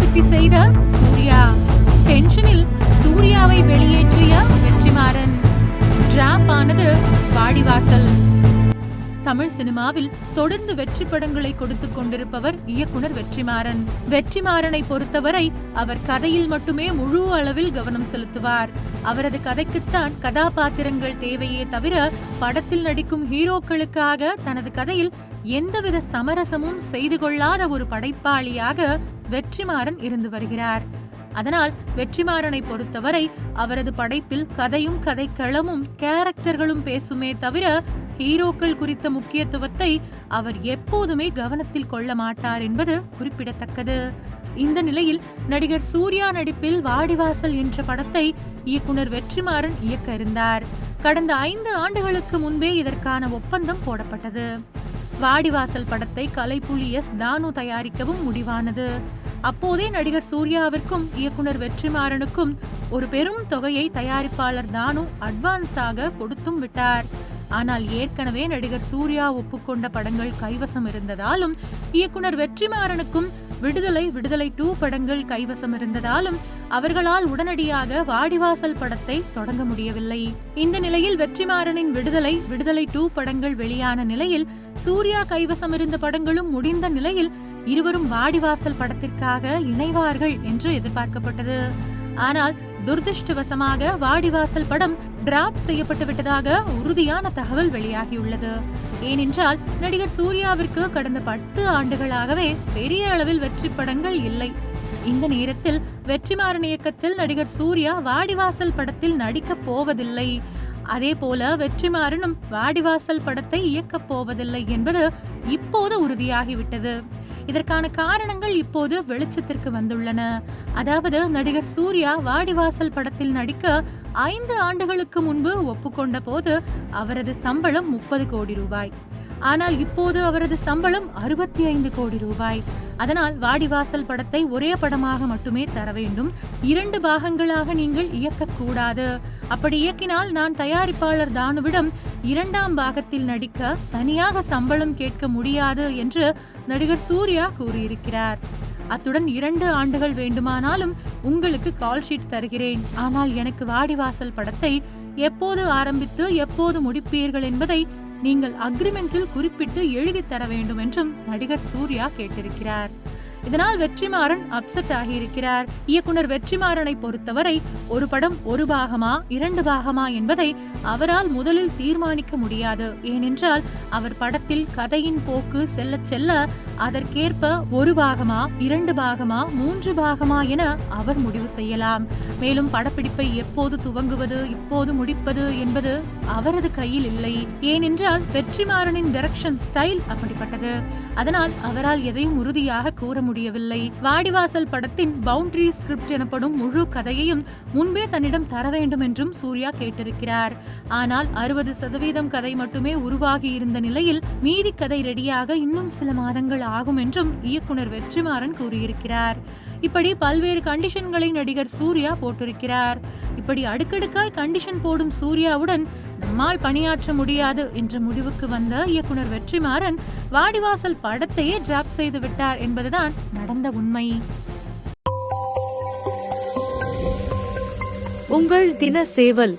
Curiosity செய்த சூர்யா, டென்ஷனில் சூர்யாவை வெளியேற்றிய வெற்றிமாறன், டிராப் ஆனது வாடிவாசல். தமிழ் சினிமாவில் தொடர்ந்து வெற்றி படங்களை கொடுத்துக் கொண்டிருப்பவர் இயக்குனர் வெற்றிமாறன். வெற்றிமாறனை பொறுத்தவரை அவர் கதையில் மட்டுமே முழு அளவில் கவனம் செலுத்துவார். அவரது கதைக்குத்தான் கதாபாத்திரங்கள் தேவையே தவிர படத்தில் நடிக்கும் ஹீரோக்களுக்காக தனது கதையில் எந்தவித சமரசமும் செய்து கொள்ளாத ஒரு படைப்பாளியாக வெற்றிமாறன் இருந்து வருகிறார். அதனால் வெற்றிமாறனை பொறுத்தவரை அவரது படைப்பில் கதையும் கதைக்களமும் கேரக்டர்களும் பேசுமே தவிர ஹீரோக்கள் குறித்த முக்கியத்துவத்தை அவர் எப்போதுமே கவனத்தில் கொள்ள மாட்டார் என்பது குறிப்பிடத்தக்கது. இந்த நிலையில் நடிகர் சூர்யா நடிப்பில் வாடிவாசல் என்ற படத்தை இயக்குனர் வெற்றிமாறன் இயக்க இருந்தார். கடந்த 5 ஆண்டுகளுக்கு முன்பே இதற்கான ஒப்பந்தம் போடப்பட்டது. வாடிவாசல் படத்தை கலைப்புலி எஸ் தானு தயாரிக்கவும் முடிவானது. அப்போதே நடிகர் சூர்யாவிற்கும் இயக்குனர் வெற்றிமாறனுக்கும் ஒரு பெரும் தொகையை தயாரிப்பாளர் தானு அட்வான்ஸாக கொடுத்தும் விட்டார். ஆனால் ஏற்கனவே நடிகர் சூர்யா ஒப்புக்கொண்ட படங்கள் கைவசம் இருந்ததாலும் இயக்குனர் வெற்றிமாறனுக்கும் விடுதலை 2 படங்கள் கைவசம் இருந்ததாலும் அவர்களால் உடனடியாக வாடிவாசல் படத்தை தொடங்க முடியவில்லை. இந்த நிலையில் வெற்றிமாறனின் விடுதலை 2 படங்கள் வெளியான நிலையில் சூர்யா கைவசம் இருந்த படங்களும் முடிந்த நிலையில் இருவரும் வாடிவாசல் படத்திற்காக இணைவார்கள் என்று எதிர்பார்க்கப்பட்டது. ஆனால் துரதிருஷ்டவசமாக வாடிவாசல் படம் டிராப் செய்யப்பட்டு விட்டதாக உறுதியான தகவல் வெளியாகியுள்ளது. ஏனென்றால் நடிகர் சூர்யாவிற்கு கடந்த 10 ஆண்டுகளாகவே பெரிய அளவில் வெற்றி படங்கள் இல்லை. இந்த நேரத்தில் வெற்றிமாறன் இயக்கத்தில் நடிகர் சூர்யா வாடிவாசல் படத்தில் நடிக்கப் போவதில்லை. அதே போல வெற்றிமாறனும் வாடிவாசல் படத்தை இயக்கப் போவதில்லை என்பது இப்போது உறுதியாகிவிட்டது. இதற்கான காரணங்கள் இப்போது வெளிச்சத்திற்கு வந்துள்ளன. அதாவது நடிகர் சூர்யா வாடிவாசல் படத்தில் நடிக்க 5 ஆண்டுகளுக்கு முன்பு ஒப்புக்கொண்ட போது அவரது சம்பளம் 30 கோடி ரூபாய். ஆனால் இப்போது அவரது சம்பளம் 65 கோடி ரூபாய். அதனால் வாடிவாசல் படத்தை ஒரே படமாக மட்டுமே தர வேண்டும், 2 பாகங்களாக நீங்கள் இயக்கக்கூடாது. அப்படி இயக்கினால் நான் தயாரிப்பாளர் தானுவிடம் 2ஆம் பாகத்தில் நடிக்க தனியாக சம்பளம் கேட்க முடியாது என்று நடிகர் சூர்யா கூறியிருக்கிறார். அத்துடன் 2 ஆண்டுகள் வேண்டுமானாலும் உங்களுக்கு கால் ஷீட் தருகிறேன், ஆனால் எனக்கு வாடிவாசல் படத்தை எப்போது ஆரம்பித்து எப்போது முடிப்பீர்கள் என்பதை நீங்கள் அக்ரிமெண்டில் குறிப்பிட்டு எழுதி தர வேண்டும் என்றும் நடிகர் சூர்யா கேட்டிருக்கிறார். இதனால் வெற்றிமாறன் அப்செட் ஆகியிருக்கிறார். இயக்குனர் வெற்றிமாறனை பொறுத்தவரை ஒரு படம் 1 பாகமா 2 பாகமா என்பதை அவரால் முதலில் தீர்மானிக்க முடியாது. ஏனென்றால் அவர் படத்தில் கதையின் போக்கு செல்ல செல்ல அதற்கேற்ப 1 பாகமா 2 பாகமா 3 பாகமா என அவர் முடிவு செய்யலாம். மேலும் படப்பிடிப்பை எப்போது துவங்குவது எப்போது முடிப்பது என்பது அவரது கையில் இல்லை. ஏனென்றால் வெற்றிமாறனின் டைரக்ஷன் ஸ்டைல் அப்படிப்பட்டது. அதனால் அவரால் எதையும் உறுதியாக கூற முடியவில்லை. வாடிவாசல் படத்தின் பவுண்டரி ஸ்கிரிப்ட் எனப்படும் முழு கதையையும் முன்பே தன்னிடம் தர வேண்டும் என்றும் சூர்யா கேட்டிருக்கிறார். ஆனால் 60% கதை மட்டுமே உருவாகி இருந்த நிலையில் மீதி கதை ரெடியாக இன்னும் சில மாதங்கள் ஆகும் என்றும் இயக்குனர் வெற்றிமாறன் கூறியிருக்கிறார். இப்படி பல்வேறு கண்டிஷன்களை நடிகர் சூர்யா போட்டிருக்கிறார். இப்படி அடுக்கடுக்காய் கண்டிஷன் போடும் சூர்யாவுடன் நம்மால் பணியாற்ற முடியாது என்ற முடிவுக்கு வந்த இயக்குனர் வெற்றிமாறன் வாடிவாசல் படத்தையே டிராப் செய்து விட்டார் என்பதுதான் நடந்த உண்மை. உங்கள் தின சேவல்.